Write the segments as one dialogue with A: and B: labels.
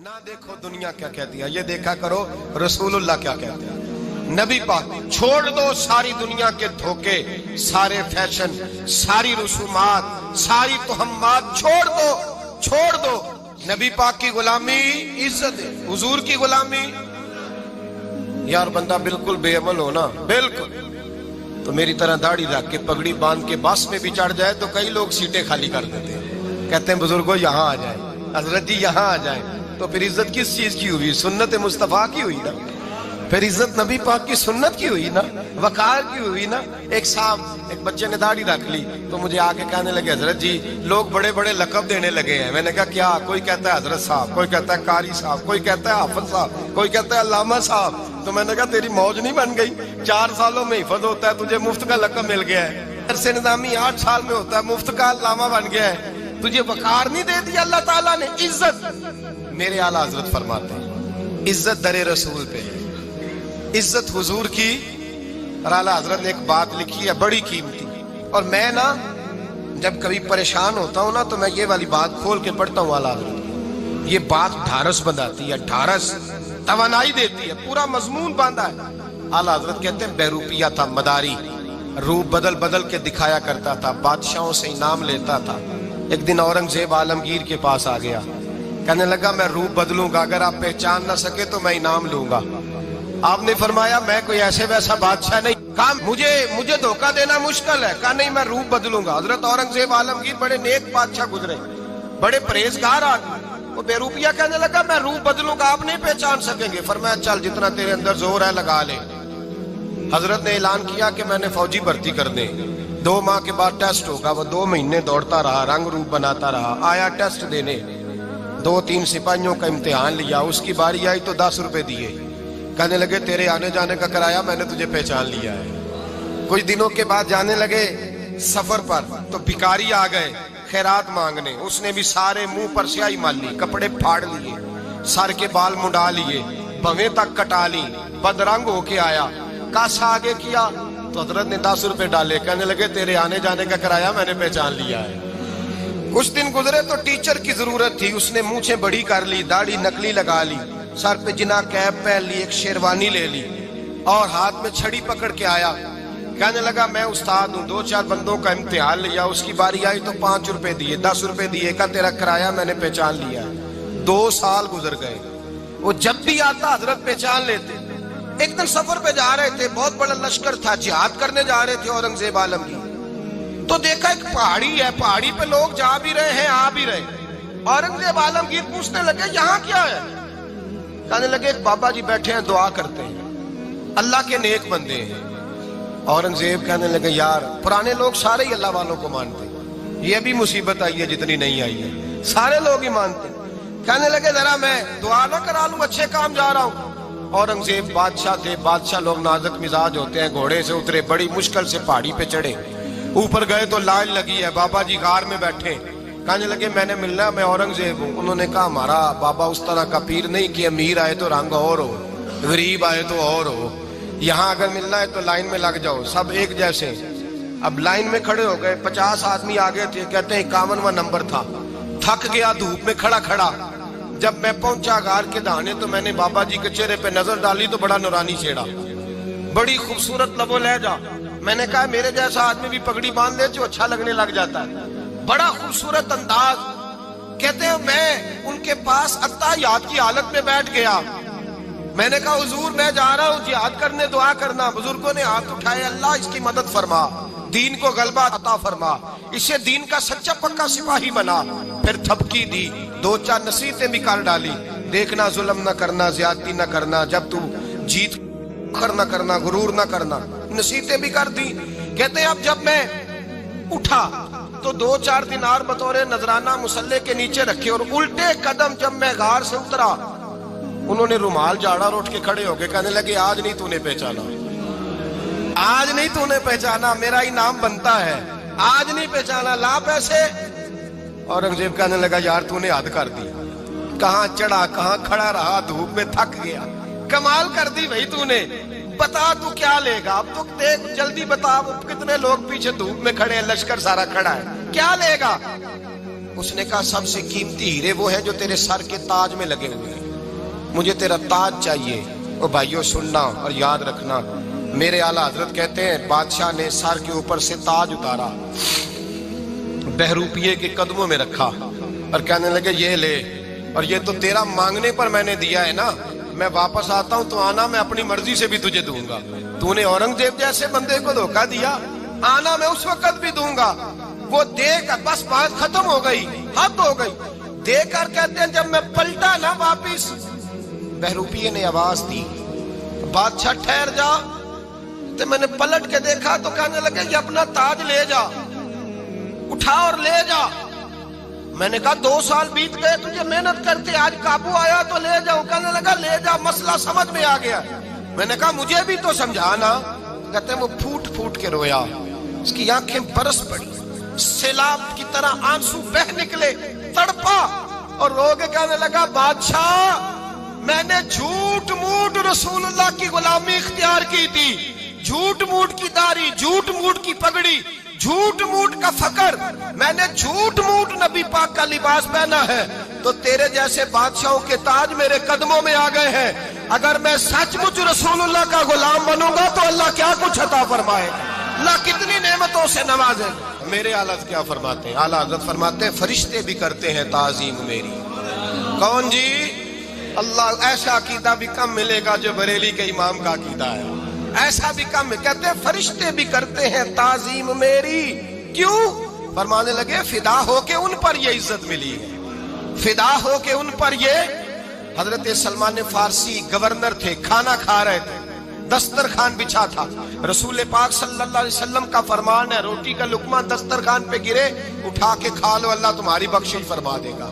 A: ना देखो दुनिया क्या कहती है, ये देखा करो रसूलुल्लाह क्या कहते हैं। नबी पाक छोड़ दो सारी दुनिया के धोखे, सारे फैशन, सारी रसूमात, सारी तोहम्मात छोड़ दो। नबी पाक की गुलामी इज्जत है, हुजूर की गुलामी। यार बंदा बिल्कुल बेअमल हो ना, बिल्कुल, तो मेरी तरह दाढ़ी रख के पगड़ी बांध के बस में भी चढ़ जाए तो कई लोग सीटें खाली कर देते हैं, कहते हैं बुजुर्गो यहाँ आ जाए, हजरत जी यहाँ आ जाए। तो फिर इज्जत किस चीज की हुई? सुन्नत मुस्तफा की हुई ना, फिर इज्जत नबी पाक की सुन्नत की हुई ना, वकार की हुई ना। एक साहब, एक बच्चे ने दाढ़ी रख ली तो मुझे आके कहने लगे हजरत जी लोग बड़े बड़े लकब देने लगे हैं। मैंने कहा क्या? कोई कहता है हजरत साहब, कोई कहता है कारी साहब, कोई कहता है हाफिज साहब, कोई कहता है अल्लामा साहब। तो मैंने कहा तेरी मौज नहीं बन गई? 4 सालों में हिफज होता है, तुझे मुफ्त का लकब मिल गया है। अरसे निजामी 8 साल में होता है, मुफ्त का अल्लामा बन गया है। तुझे वकार नहीं दे दिया अल्लाह ताला ने, इज्जत। मेरे आला हजरत फरमाते हैं इज्जत दरे रसूल पे है, इज्जत हुजूर की। और आला हजरत ने एक बात लिखी है बड़ी कीमती, और मैं ना जब कभी परेशान होता हूं ना तो मैं ये वाली बात खोल के पढ़ता हूँ। आला हजरत ये बात ढारस बनाती है, ढारस तवानाई देती है, पूरा मजमून बांधा है। आला हजरत कहते हैं बेरूपिया था मदारी, रूप बदल बदल के दिखाया करता था, बादशाहों से इनाम लेता था। एक दिन औरंगजेब आलमगीर के पास आ गया, कहने लगा मैं रूप बदलूंगा, अगर आप पहचान ना सके तो मैं इनाम लूंगा। आपने फरमाया मैं कोई ऐसे वैसा बादशाह नहीं, कहा मुझे धोखा देना मुश्किल है, कहा नहीं मैं रूप बदलूंगा। हजरत औरंगजेब आलमगीर बड़े नेक बादशाह गुजरे, बड़े परहेजगार आदमी। वो बेरूपिया कहने लगा मैं रूप बदलूंगा, आप नहीं पहचान सकेंगे। फरमाया चल जितना तेरे अंदर जोर है लगा ले। हजरत ने ऐलान किया कि मैंने फौजी भर्ती कर दे, 2 माह के बाद टेस्ट होगा। वो 2 महीने दौड़ता रहा, रंग रूप बनाता रहा, आया टेस्ट देने, 2-3 सिपाहियों का इम्तिहान लिया, उसकी बारी आई तो 10 रुपए दिए, कहने लगे तेरे आने जाने का किराया मैंने तुझे पहचान लिया है। कुछ दिनों के बाद जाने लगे सफर पर तो भिखारी आ गए खैरात मांगने, उसने भी सारे मुंह पर स्याही माली, कपड़े फाड़ लिए, सर के बाल मुंडा लिए, भवें तक कटा ली, बदरंग होके आया। कासा आगे किया तो हजरत ने 10 रुपए डाले, कहने लगे तेरे आने जाने का किराया मैंने पहचान लिया है। कुछ दिन गुजरे तो टीचर की जरूरत थी, उसने मूछें बड़ी कर ली, दाढ़ी नकली लगा ली, सर पे जिना कैप पहन ली, एक शेरवानी ले ली और हाथ में छड़ी पकड़ के आया। कहने लगा मैं उस्ताद हूँ, 2-4 बंदों का इम्तिहान लिया, उसकी बारी आई तो 5 रुपए दिए, 10 रुपए दिए, का तेरा किराया मैंने पहचान लिया। 2 साल गुजर गए, वो जब भी आता हजरत पहचान लेते। एक दिन सफर पे जा रहे थे, बहुत बड़ा लश्कर था, जिहाद करने जा रहे थे औरंगजेब आलमगीर। तो देखा एक पहाड़ी है, पहाड़ी पे लोग जा भी रहे हैं आ भी रहे। औरंगजेब आलमगीर पूछने लगे यहाँ क्या है? कहने लगे बाबा जी बैठे हैं दुआ करते हैं, अल्लाह के नेक बंदे हैं। औरंगजेब कहने लगे यार पुराने लोग सारे ही अल्लाह वालों को मानते, ये भी मुसीबत आई है जितनी नहीं आई है, सारे लोग ही मानते। कहने लगे जरा मैं दुआ ना करा लूं, अच्छे काम जा रहा हूं। औरंगजेब बादशाह थे, बादशाह लोग नाजुक मिजाज होते हैं, घोड़े से उतरे, बड़ी मुश्किल से पहाड़ी पे चढ़े, ऊपर गए तो लाइन लगी है, बाबा जी गार में बैठे। कहने लगे मैंने मिलना, मैं औरंगजेब हूँ। उन्होंने कहा हमारा बाबा उस तरह का पीर नहीं कि अमीर आए तो रंग और हो, गरीब आए तो और हो, यहाँ अगर मिलना है तो लाइन में लग जाओ, सब एक जैसे। अब लाइन में खड़े हो गए, 50 आदमी आगे थे, कहते हैं 51वां नंबर था। थक गया धूप में खड़ा खड़ा, जब मैं पहुंचा गार के दाने तो मैंने बाबा जी के चेहरे पे नजर डाली तो बड़ा नूरानी चेहरा, बड़ी खूबसूरत लबो लहजा। मैंने कहा मेरे जैसा आदमी भी पगड़ी बांध ले जो अच्छा लगने लग जाता है, बड़ा खूबसूरत अंदाज। कहते हैं मैं उनके पास अत्ताहियात की हालत में बैठ गया। मैंने कहा हुजूर मैं जा रहा हूँ जिहाद करने, दुआ करना। बुजुर्गों ने हाथ उठाए, अल्लाह इसकी मदद फरमा, दीन को गलबा अता फरमा, इसे दीन का सच्चा पक्का सिपाही बना। फिर थपकी दी, 2-4 नसीहतें भी कर डाली, देखना जुल्म न करना, ज्यादती न करना, जब तू जीत करना करना, गुरूर न करना, नसीहतें भी कर दी। कहते अब जब मैं उठा तो 2-4 दिनार बतौरे नजराना मुसल्ले के नीचे रखे, और उल्टे कदम जब मैं गार से उतरा उन्होंने रुमाल झाड़ा और उठ के खड़े हो गए। कहने लगे आज नहीं तूने पहचाना, आज नहीं तूने पहचाना, मेरा इनाम बनता है, आज नहीं पहचाना, ला पैसे। औरंगजेब कहने लगा यार तूने हद कर दी, कहाँ चढ़ा कहाँ खड़ा रहा, धूप में थक गया, कमाल कर दी भाई तूने। बता तू क्या लेगा, अब तो देख जल्दी बता, कितने लोग पीछे धूप में खड़े हैं, लश्कर सारा खड़ा है, क्या लेगा? اس نے کہا سب سے قیمتی ہیرے وہ ہیں جو تیرے سر کے تاج میں لگے ہوئے ہیں، مجھے تیرا تاج چاہیے۔ او بھائیو سننا اور یاد رکھنا، میرے اعلیٰ حضرت کہتے ہیں بادشاہ نے سر کے اوپر سے تاج اتارا، بہروپیے کے قدموں میں رکھا اور کہنے لگے یہ لے، اور یہ تو تیرا مانگنے پر میں نے دیا ہے نا، میں واپس آتا ہوں تو آنا میں اپنی مرضی سے بھی تجھے دوں گا۔ تو نے اورنگزیب جیسے بندے کو دھوکہ دیا، آنا میں اس وقت بھی دوں گا۔ وہ دے کر بس بات ختم ہو گئی، حد ہو گئی۔ دے کر کہتے ہیں جب میں پلٹا نا واپس، بہروپیے نے آواز دی بادشاہ ٹھہر جا، تو میں نے پلٹ کے دیکھا تو کہنے لگے یہ اپنا تاج لے جا، اٹھا اور لے جا۔ میں نے کہا 2 سال بیت گئے تجھے محنت کرتے، آج قابو آیا تو لے جاؤ۔ کہنے لگا لے جا، مسئلہ سمجھ میں آ گیا۔ میں نے کہا مجھے بھی تو سمجھانا۔ کہتے ہیں وہ پھوٹ پھوٹ کے رویا، اس کی آنکھیں برس پڑی، سیلاب کی طرح آنسو بہ نکلے، تڑپا اور رو کے کہنے لگا بادشاہ میں نے جھوٹ موٹ رسول اللہ کی غلامی اختیار کی تھی، جھوٹ موٹ کی داڑھی، جھوٹ موٹ کی پگڑی، جھوٹ موٹ کا فقر، میں نے جھوٹ موٹ نبی پاک کا لباس پہنا ہے، تو تیرے جیسے بادشاہوں کے تاج میرے قدموں میں آ گئے ہیں۔ اگر میں سچ مچ رسول اللہ کا غلام بنوں گا تو اللہ کیا کچھ عطا فرمائے گا، اللہ کتنی نعمتوں سے نوازے۔ میرے اعلیٰ کیا فرماتے ہیں؟ اعلیٰ حضرت فرماتے ہیں فرشتے بھی کرتے ہیں تعظیم میری۔ کون جی؟ اللہ، ایسا عقیدہ بھی کم ملے گا جو بریلی کے امام کا عقیدہ ہے، ایسا بھی کم۔ کہتے ہیں فرشتے بھی کرتے ہیں تعظیم میری۔ کیوں؟ فرمانے لگے فدا ہو کے ان پر یہ عزت ملی ہے، فدا ہو کے ان پر یہ۔ حضرت سلمان فارسی گورنر تھے، کھانا کھا رہے تھے، دسترخوان بچھا تھا، رسول پاک صلی اللہ علیہ وسلم کا فرمان ہے روٹی کا لقمہ دسترخوان پہ گرے اٹھا کے کھا لو، اللہ تمہاری بخشش فرما دے گا۔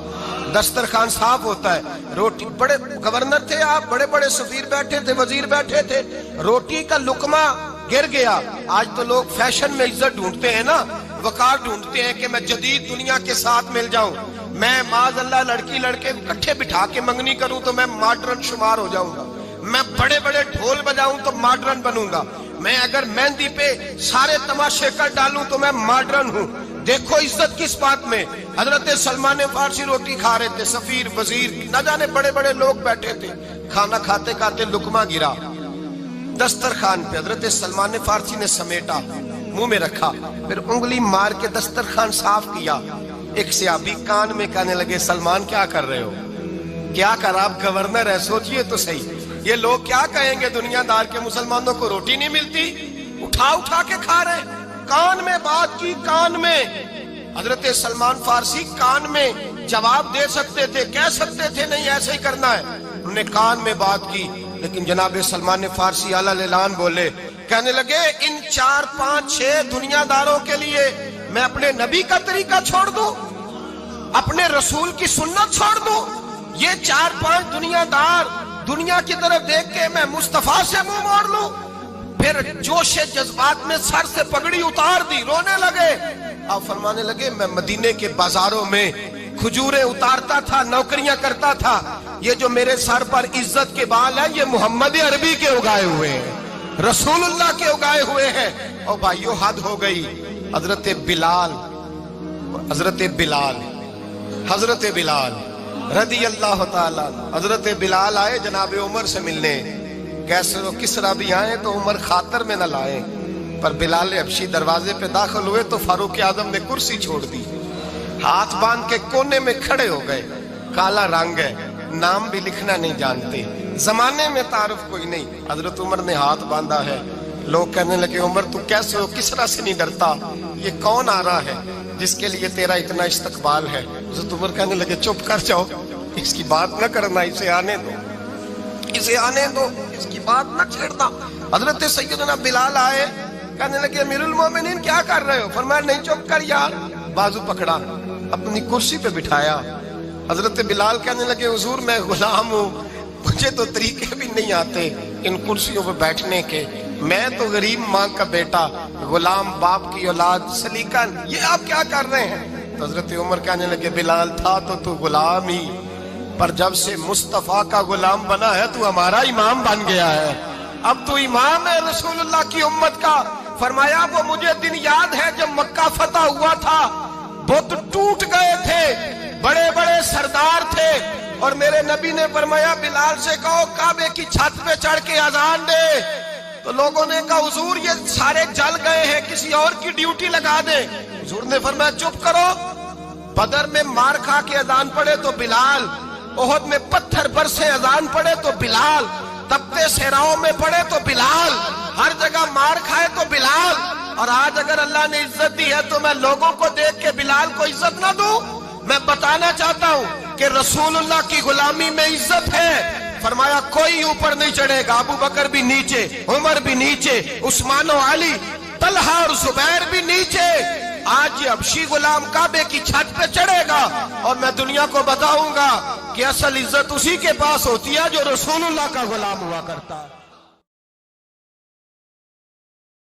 A: دسترخوان صاف ہوتا ہے، روٹی، بڑے گورنر تھے آپ، بڑے بڑے سفیر بیٹھے تھے، وزیر بیٹھے تھے، روٹی کا لقمہ گر گیا۔ آج تو لوگ فیشن میں عزت ڈھونڈتے ہیں نا، وقار ڈھونڈتے ہیں کہ میں جدید دنیا کے ساتھ مل جاؤں، میں معاذ اللہ لڑکی لڑکے اکٹھے بٹھا کے منگنی کروں تو میں ماڈرن شمار ہو جاؤں گا، میں بڑے بڑے ڈھول بجاؤں تو ماڈرن بنوں گا، میں اگر مہندی پہ سارے تماشے کر ڈالوں تو میں ماڈرن ہوں۔ دیکھو عزت کس بات میں۔ حضرت سلمان فارسی روٹی کھا رہے تھے، سفیر وزیر نہ جانے بڑے بڑے لوگ بیٹھے تھے، کھانا کھاتے کھاتے لقمہ گرا دسترخوان پہ، حضرت سلمان فارسی نے سمیٹا، منہ میں رکھا، پھر انگلی مار کے دسترخوان صاف کیا۔ ایک صحابی کان میں کہنے لگے سلمان کیا کر رہے ہو، کیا کر، آپ گورنر ہے، سوچئے تو صحیح، یہ لوگ کیا کہیں گے دنیا دار کے مسلمانوں کو روٹی نہیں ملتی، اٹھا اٹھا کے کھا رہے۔ کان میں بات کی، کان میں۔ حضرت سلمان فارسی کان میں جواب دے سکتے تھے، کہہ سکتے تھے نہیں ایسے ہی کرنا ہے، انہوں نے کان میں بات کی، لیکن جناب سلمان فارسی اعلیٰ اعلان بولے، کہنے لگے ان 4 5 6 دنیا داروں کے لیے میں اپنے نبی کا طریقہ چھوڑ دوں، اپنے رسول کی سنت چھوڑ دوں؟ یہ 4 5 دنیا دار دنیا کی طرف دیکھ کے میں مصطفیٰ سے منہ موڑ لوں؟ پھر جوش جذبات میں سر سے پگڑی اتار دی، رونے لگے۔ آپ فرمانے لگے میں مدینے کے بازاروں میں کھجوریں اتارتا تھا، نوکریاں کرتا تھا، یہ جو میرے سر پر عزت کے بال ہیں یہ محمد عربی کے اگائے ہوئے ہیں، رسول اللہ کے اگائے ہوئے ہیں۔ اور بھائیو حد ہو گئی۔ حضرت بلال رضی اللہ تعالیٰ، حضرت بلال آئے جناب عمر سے ملنے، کیسے وہ کسرا بھی آئے تو عمر خاطر میں نہ لائے، پر بلال حبشی دروازے پہ داخل ہوئے تو فاروق اعظم نے کرسی چھوڑ دی، ہاتھ باندھ کے کونے میں کھڑے ہو گئے، کالا رنگ ہے، نام بھی لکھنا نہیں جانتے، زمانے میں تعارف کوئی نہیں، حضرت عمر نے ہاتھ باندھا ہے۔ لوگ کہنے لگے عمر تو کیسے ہو، کسرا سے نہیں ڈرتا، یہ کون آ رہا ہے جس کے لیے تیرا اتنا استقبال ہے؟ حضرت عمر کہنے لگے چپ کر جاؤ، اس کی بات نہ کرنا، اسے آنے دو، اسے آنے دو، اس کی بات نہ چھیڑنا۔ حضرت سیدنا بلال آئے، کہنے لگے امیر المومنین کیا کر رہے ہو؟ فرمایا نہیں چپ کر یار، بازو پکڑا، اپنی کرسی پہ بٹھایا۔ حضرت بلال کہنے لگے حضور میں غلام ہوں، مجھے تو طریقے بھی نہیں آتے ان کرسیوں پہ بیٹھنے کے، میں تو غریب ماں کا بیٹا، غلام باپ کی اولاد، سلیقن، یہ آپ کیا کر رہے ہیں؟ تو حضرت عمر کہنے لگے بلال تھا تو غلام ہی، پر جب سے مصطفیٰ کا غلام بنا ہے تو ہمارا امام بن گیا ہے، اب تو امام ہے رسول اللہ کی امت کا۔ فرمایا وہ مجھے دن یاد ہے جب مکہ فتح ہوا تھا، बुत टूट गए थे, बड़े बड़े सरदार थे, और मेरे नबी ने फरमाया बिलाल से कहो काबे की छत पे चढ़ के अजान दे। तो लोगों ने कहा हुजूर ये सारे जल गए हैं, किसी और की ड्यूटी लगा दे। हुजूर ने फरमाया चुप करो, बदर में मार खा के अजान पड़े तो बिलाल, ओहद में पत्थर बरसे अजान पड़े तो बिलाल, तपते सहराओं में पड़े तो बिलाल, हर जगह मार खाए तो बिलाल। और आज अगर अल्लाह ने इज्जत दी है तो मैं लोगों को देख के बिलाल को इज्जत ना दूं? मैं बताना चाहता हूं कि रसूलुल्लाह की गुलामी में इज्जत है। फरमाया कोई ऊपर नहीं चढ़ेगा, अबू बकर भी नीचे, उमर भी नीचे, उस्मान और अली, तलहा और जुबैर भी नीचे। आज ये हबशी गुलाम काबे की छत पे चढ़ेगा और मैं दुनिया को बताऊंगा कि असल इज्जत उसी के पास होती है जो रसूलुल्लाह का गुलाम हुआ करता है।